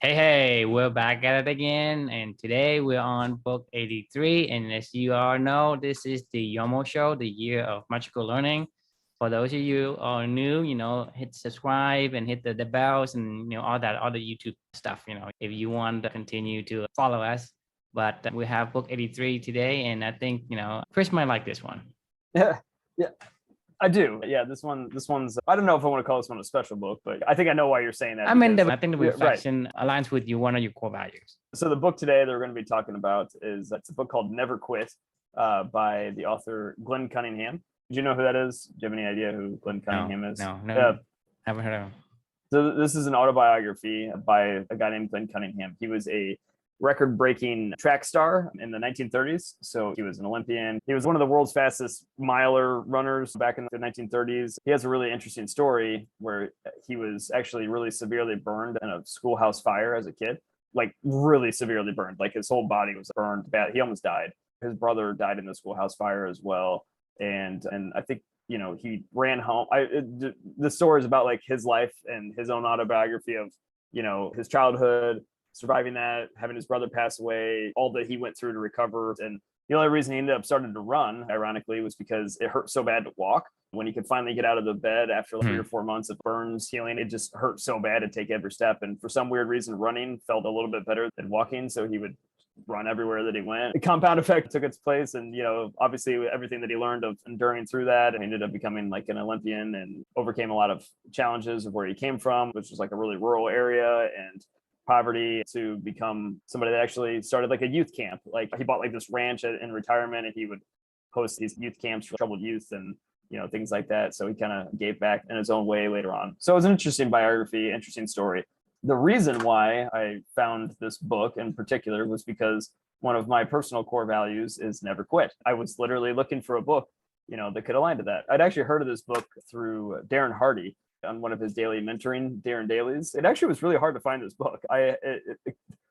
Hey, we're back at it again, and today we're on book 83. And as you all know, this is the YOML Show, the year of magical learning. For those of you who are new, hit subscribe and hit the bells and all that other YouTube stuff. If you want to continue to follow us. But we have book 83 today, and I think Chris might like this one. Yeah, yeah, I do. Yeah, this one's. I don't know if I want to call this one a special book, but I think I know why you're saying that. I think the reflection aligns with one of your core values. So the book today that we're going to be talking about is it's a book called Never Quit by the author Glen Cunningham. Do you know who that is? Do you have any idea who Glen Cunningham is? No, haven't heard of him. So this is an autobiography by a guy named Glen Cunningham. He was a record-breaking track star in the 1930s. So he was an Olympian. He was one of the world's fastest miler runners back in the 1930s. He has a really interesting story where he was actually really severely burned in a schoolhouse fire as a kid, like really severely burned. Like his whole body was burned bad. He almost died. His brother died in the schoolhouse fire as well. And I think he ran home. The story is about like his life and his own autobiography of his childhood, surviving that, having his brother pass away, all that he went through to recover. And the only reason he ended up starting to run, ironically, was because it hurt so bad to walk. When he could finally get out of the bed after like 3 or 4 months of burns healing, it just hurt so bad to take every step. And for some weird reason, running felt a little bit better than walking. So he would run everywhere that he went. The compound effect took its place. And, obviously everything that he learned of enduring through that, he ended up becoming like an Olympian and overcame a lot of challenges of where he came from, which was like a really rural area and poverty, to become somebody that actually started like a youth camp. Like he bought like this ranch in retirement, and he would host these youth camps for troubled youth and things like that. So he kind of gave back in his own way later on. So it was an interesting biography, interesting story. The reason why I found this book in particular was because one of my personal core values is never quit. I was literally looking for a book that could align to that. I'd actually heard of this book through Darren Hardy on one of his daily mentoring Darren Dailies. It actually was really hard to find this book.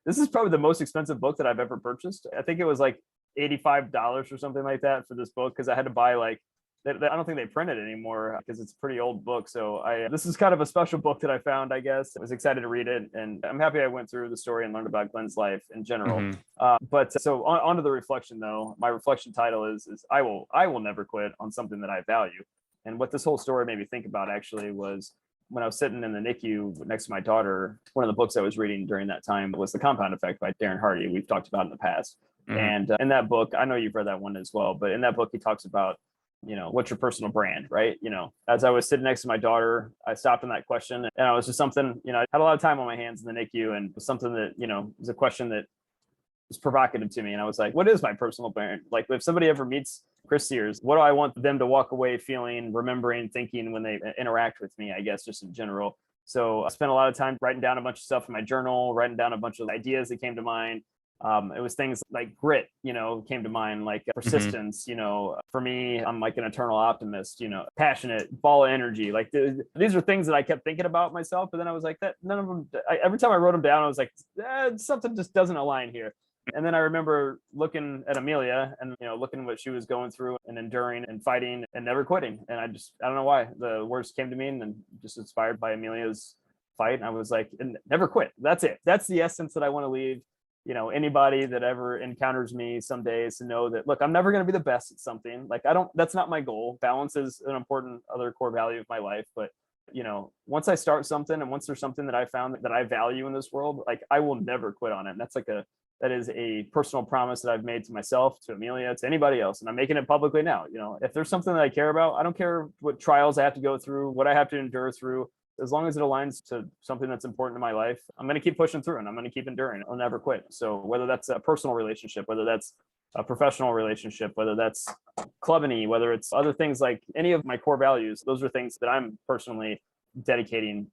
This is probably the most expensive book that I've ever purchased. I think it was like $85 or something like that for this book, because I had to buy like, I don't think they print it anymore because it's a pretty old book. So this is kind of a special book that I found, I guess. I was excited to read it, and I'm happy I went through the story and learned about Glen's life in general. But so on to the reflection though. My reflection title is I will never quit on something that I value. And what this whole story made me think about actually was when I was sitting in the NICU next to my daughter. One of the books I was reading during that time was The Compound Effect by Darren Hardy. We've talked about in the past. And in that book, I know you've read that one as well, but in that book, he talks about, what's your personal brand, right? As I was sitting next to my daughter, I stopped on that question, and it was just something, I had a lot of time on my hands in the NICU, and it was something that, was a question that was provocative to me. And I was like, what is my personal brand? Like, if somebody ever meets Chris Sears, what do I want them to walk away feeling, remembering, thinking when they interact with me, I guess, just in general. So I spent a lot of time writing down a bunch of stuff in my journal, writing down a bunch of ideas that came to mind. It was things like grit, came to mind, like persistence. For me, I'm like an eternal optimist, passionate, ball of energy. Like these are things that I kept thinking about myself. But then I was like, that none of them, every time I wrote them down, I was like, something just doesn't align here. And then I remember looking at Amelia and, looking what she was going through and enduring and fighting and never quitting. And I don't know why the words came to me, and then just inspired by Amelia's fight. And I was like, never quit. That's it. That's the essence that I want to leave. Anybody that ever encounters me someday is to know that, look, I'm never going to be the best at something. Like, that's not my goal. Balance is an important other core value of my life. But, once I start something, and once there's something that I found that I value in this world, like, I will never quit on it. And that is a personal promise that I've made to myself, to Amelia, to anybody else. And I'm making it publicly now. If there's something that I care about, I don't care what trials I have to go through, what I have to endure through. As long as it aligns to something that's important in my life, I'm going to keep pushing through, and I'm going to keep enduring. I'll never quit. So whether that's a personal relationship, whether that's a professional relationship, whether that's clubbing, whether it's other things, like any of my core values, those are things that I'm personally dedicating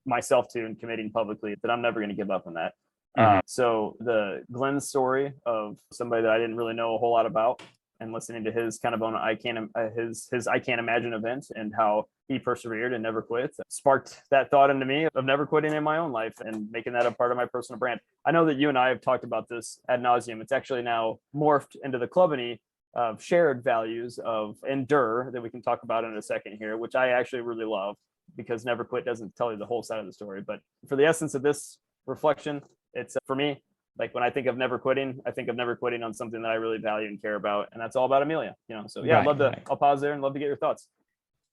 myself to and committing publicly, that I'm never going to give up on that. So the Glen story of somebody that I didn't really know a whole lot about, and listening to his kind of own I can't imagine event, and how he persevered and never quit, sparked that thought into me of never quitting in my own life and making that a part of my personal brand. I know that you and I have talked about this ad nauseum. It's actually now morphed into the clubbing of shared values of endure that we can talk about in a second here, which I actually really love, because never quit doesn't tell you the whole side of the story. But for the essence of this reflection. It's for me, like when I think of never quitting, I think of never quitting on something that I really value and care about. And that's all about Amelia, you know? So yeah, Right, I'd love to, right. I'll pause there and love to get your thoughts.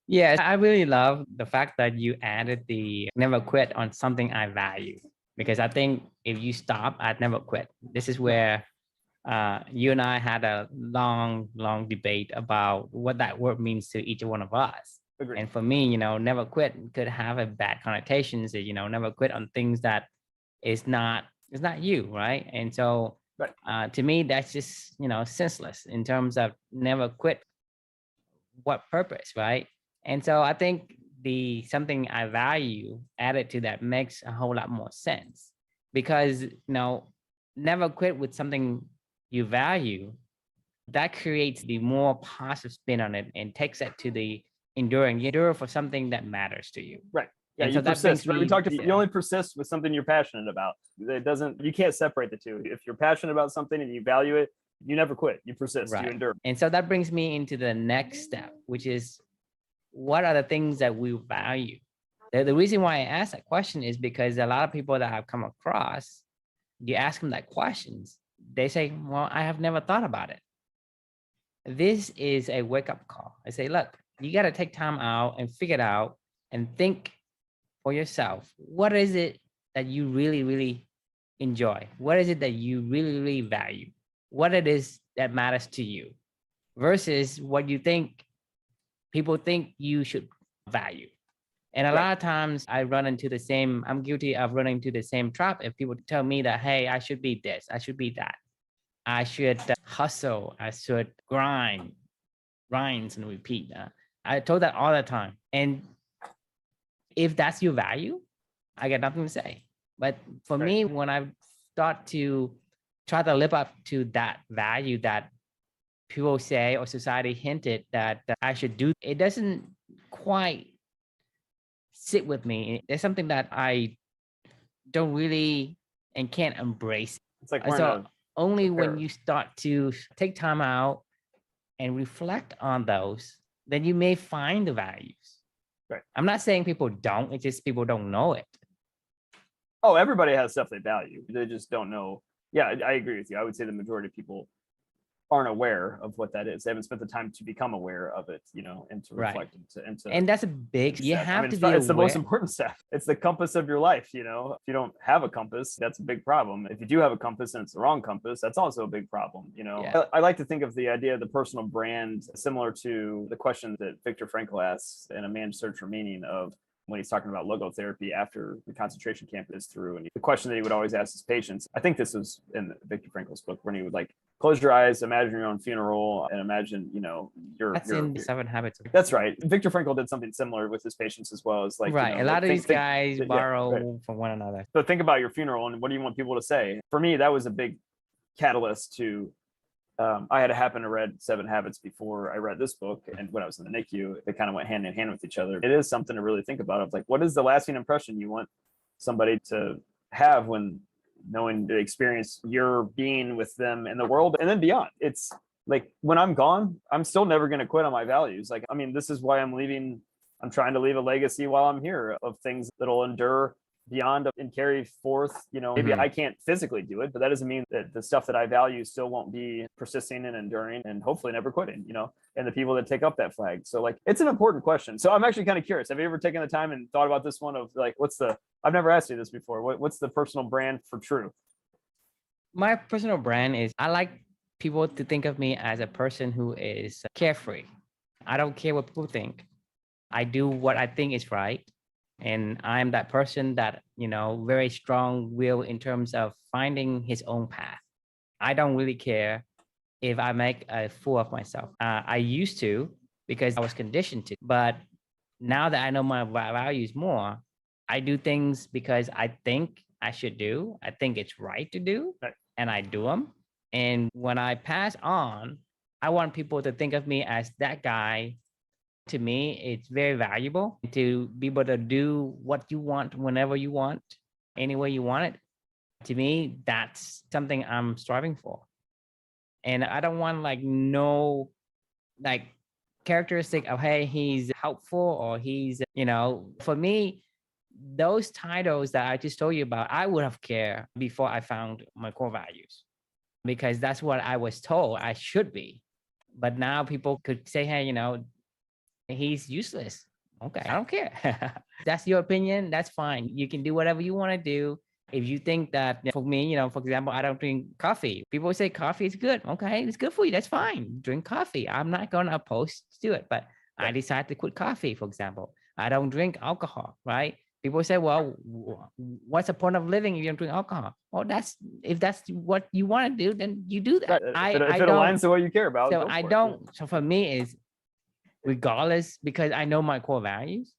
Yeah, I really love the fact that you added the never quit on something I value, because I think if you stop at never quit, this is where you and I had a long, long debate about what that word means to each one of us. Agreed. And for me, you know, never quit could have a bad connotations. You know, never quit on things that is not it's not you, right? And so Right. to me, that's just, you know, senseless in terms of never quit. What purpose, right? And so I think the something I value added to that makes a whole lot more sense, because you know, never quit with something you value, that creates the more positive spin on it and takes it to the enduring. You endure for something that matters to you. Right. Yeah, And you so that brings persist. Right? We me, talked. You yeah, only persist with something you're passionate about. It doesn't. You can't separate the two. If you're passionate about something and you value it, you never quit. You persist. You right. endure. And so that brings me into the next step, which is what are the things that we value? The reason why I ask that question is because a lot of people that I've come across, you ask them that questions, they say, well, I have never thought about it. This is a wake-up call. I say, look, you got to take time out and figure it out and think for yourself. What is it that you really, really enjoy? What is it that you really, really value? What it is that matters to you versus what you think people think you should value. And a lot of times I run into the same, I'm guilty of running into the same trap. If people tell me that, hey, I should be this, I should be that, I should hustle, I should grinds and repeat. I told that all the time. And if that's your value, I got nothing to say. But for me, when I start to try to live up to that value that people say or society hinted that I should do, it doesn't quite sit with me. There's something that I don't really and can't embrace. It's like so only when you start to take time out and reflect on those, then you may find the values. Right. I'm not saying people don't, it's just people don't know it. Oh, everybody has stuff they value. They just don't know. Yeah, I agree with you. I would say the majority of people aren't aware of what that is. They haven't spent the time to become aware of it, you know, and to reflect into and that's a big you have to be it's the most aware. important step. It's the compass of your life, you know. If you don't have a compass, that's a big problem. If you do have a compass and it's the wrong compass, that's also a big problem, you know. Yeah. I like to think of the idea of the personal brand similar to the question that Viktor Frankl asks in A Man's Search for Meaning, of when he's talking about logotherapy after the concentration camp is through. And the question that he would always ask his patients, I think this was in Viktor Frankl's book, when he would like, close your eyes, imagine your own funeral, and imagine, you know, that's in the 7 Habits. That's right. Viktor Frankl did something similar with his patients as well. As like, right. You know, a lot like, of these guys borrow from one another. So think about your funeral and what do you want people to say? For me, that was a big catalyst to, I had happened to read 7 Habits before I read this book. And when I was in the NICU, they kind of went hand in hand with each other. It is something to really think about, of like, what is the lasting impression you want somebody to have when knowing to experience your being with them in the world and then beyond. It's like, when I'm gone, I'm still never going to quit on my values. Like, I mean, this is why I'm leaving. I'm trying to leave a legacy while I'm here of things that'll endure beyond and carry forth. You know, maybe I can't physically do it, but that doesn't mean that the stuff that I value still won't be persisting and enduring and hopefully never quitting, you know, and the people that take up that flag. So like, it's an important question. So I'm actually kind of curious. Have you ever taken the time and thought about this one of like, I've never asked you this before. What's the personal brand for True? My personal brand is, I like people to think of me as a person who is carefree. I don't care what people think. I do what I think is right. And I'm that person that, you know, very strong will in terms of finding his own path. I don't really care if I make a fool of myself. I used to, because I was conditioned to, but now that I know my values more, I do things because I think I should do. I think it's right to do, and I do them. And when I pass on, I want people to think of me as that guy. To me, it's very valuable to be able to do what you want, whenever you want, any way you want it. To me, that's something I'm striving for. And I don't want like no like characteristic of, hey, he's helpful or he's, you know, for me, those titles that I just told you about, I would have cared before I found my core values, because that's what I was told I should be. But now people could say, hey, he's useless. Okay, I don't care. That's your opinion. That's fine. You can do whatever you want to do. If you think that, for me, for example, I don't drink coffee. People say coffee is good. Okay, it's good for you. That's fine. Drink coffee. I'm not going to oppose to it, but I decided to quit coffee, for example. I don't drink alcohol, right? People say, well, what's the point of living if you don't drink alcohol? Well, if that's what you want to do, then you do that. Right. If it aligns to what you care about. So I don't. So for me, is regardless, because I know my core values,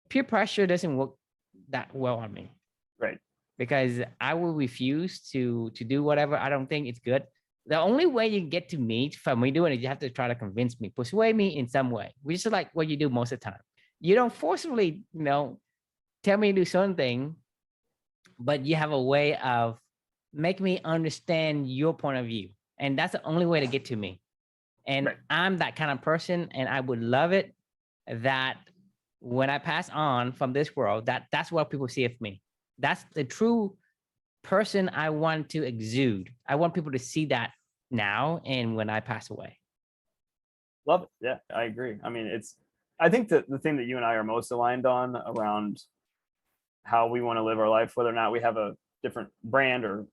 peer pressure doesn't work that well on me. Right. Because I will refuse to do whatever I don't think it's good. The only way you get to me from me doing it, you have to try to convince me, persuade me in some way, which is like what you do most of the time. You don't forcibly, tell me to do something, but you have a way of make me understand your point of view. And that's the only way to get to me. And I'm that kind of person, and I would love it that when I pass on from this world, that's what people see of me. That's the true person I want to exude. I want people to see that now and when I pass away. Love it. Yeah, I agree. I mean, I think that the thing that you and I are most aligned on around how we want to live our life, whether or not we have a different brand or,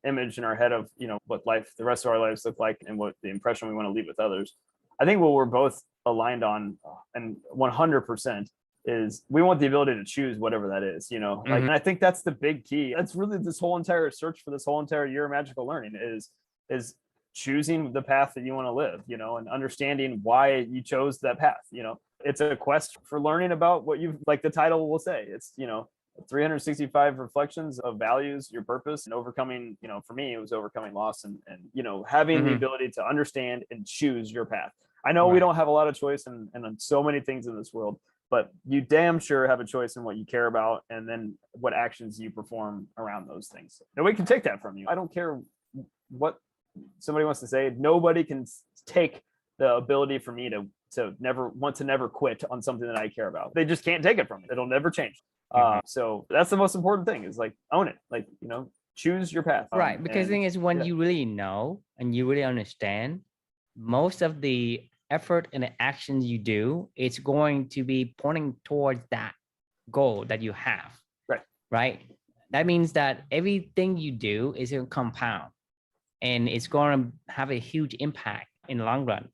image in our head of, what the rest of our lives look like and what the impression we want to leave with others. I think what we're both aligned on, and 100%, is we want the ability to choose whatever that is, and I think that's the big key. That's really this whole entire search for this whole entire year of magical learning is choosing the path that you want to live, and understanding why you chose that path. It's a quest for learning about what you've, like the title will say, it's, 365 reflections of values, your purpose, and overcoming, for me, it was overcoming loss and having the ability to understand and choose your path. I know we don't have a lot of choice and on so many things in this world, but you damn sure have a choice in what you care about and then what actions you perform around those things. Nobody can take that from you. I don't care what somebody wants to say. Nobody can take the ability for me to never quit on something that I care about. They just can't take it from me. It'll never change. So that's the most important thing, is like own it, like, choose your path. Right. Because the thing is, when you really know and you really understand, most of the effort and the actions you do, it's going to be pointing towards that goal that you have. Right. That means that everything you do is going to compound and it's going to have a huge impact in the long run.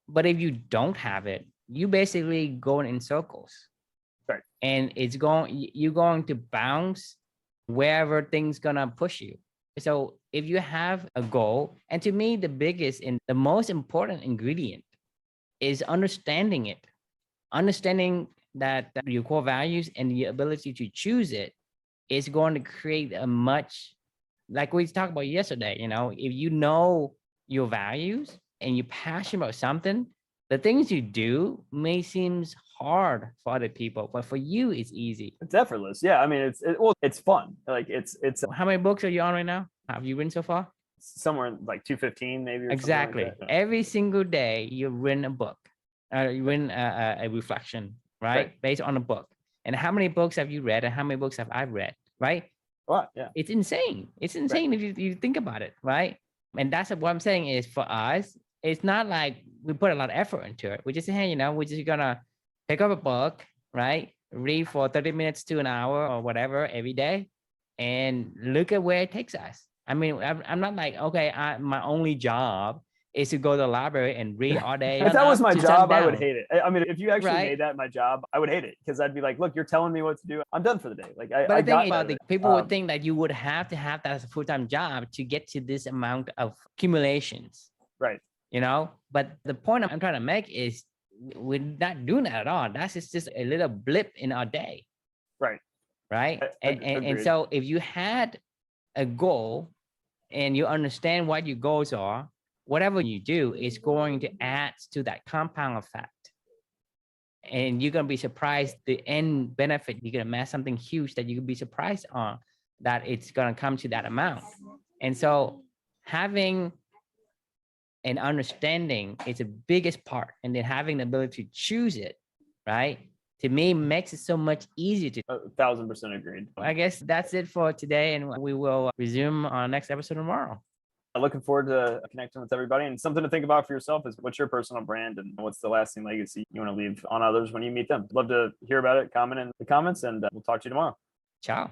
But if you don't have it, you basically going in circles. And you're going to bounce wherever things gonna push you. So if you have a goal, and to me, the biggest and the most important ingredient is understanding it, understanding that your core values and the ability to choose it is going to create a much, like we talked about yesterday, if you know your values and you're passionate about something, the things you do may seem hard for other people, but for you, it's easy. It's effortless. Yeah. I mean, it's fun. Like it's. How many books are you on right now? Have you written so far? Somewhere like 215 maybe. Or exactly. Like that. Every single day you've written a book, you written a reflection, right? Based on a book. And how many books have you read and how many books have I read, right? What? Yeah. It's insane. It's insane if you think about it, right? And that's what I'm saying is, for us, it's not like we put a lot of effort into it. We just say, hey, we're just gonna pick up a book, right? Read for 30 minutes to an hour or whatever every day, and look at where it takes us. I mean, I'm not like, okay, my only job is to go to the library and read all day. If that was my job, I would hate it. I mean, if you actually made that my job, I would hate it, because I'd be like, look, you're telling me what to do. I'm done for the day. Like, but I think about people would think that you would have to have that as a full-time job to get to this amount of accumulations. Right. But the point I'm trying to make is we're not doing that at all. That's just a little blip in our day. Right. And so if you had a goal and you understand what your goals are, whatever you do is going to add to that compound effect. And you're going to be surprised the end benefit. You're going to amass something huge that you could be surprised on, that it's going to come to that amount. And so having and understanding is the biggest part, and then having the ability to choose it, right? to me makes it so much easier to. 1,000% agreed. I guess that's it for today, and we will resume our next episode tomorrow. Looking forward to connecting with everybody, and something to think about for yourself is what's your personal brand and what's the lasting legacy you want to leave on others when you meet them. Love to hear about it. Comment in the comments, and we'll talk to you tomorrow. Ciao.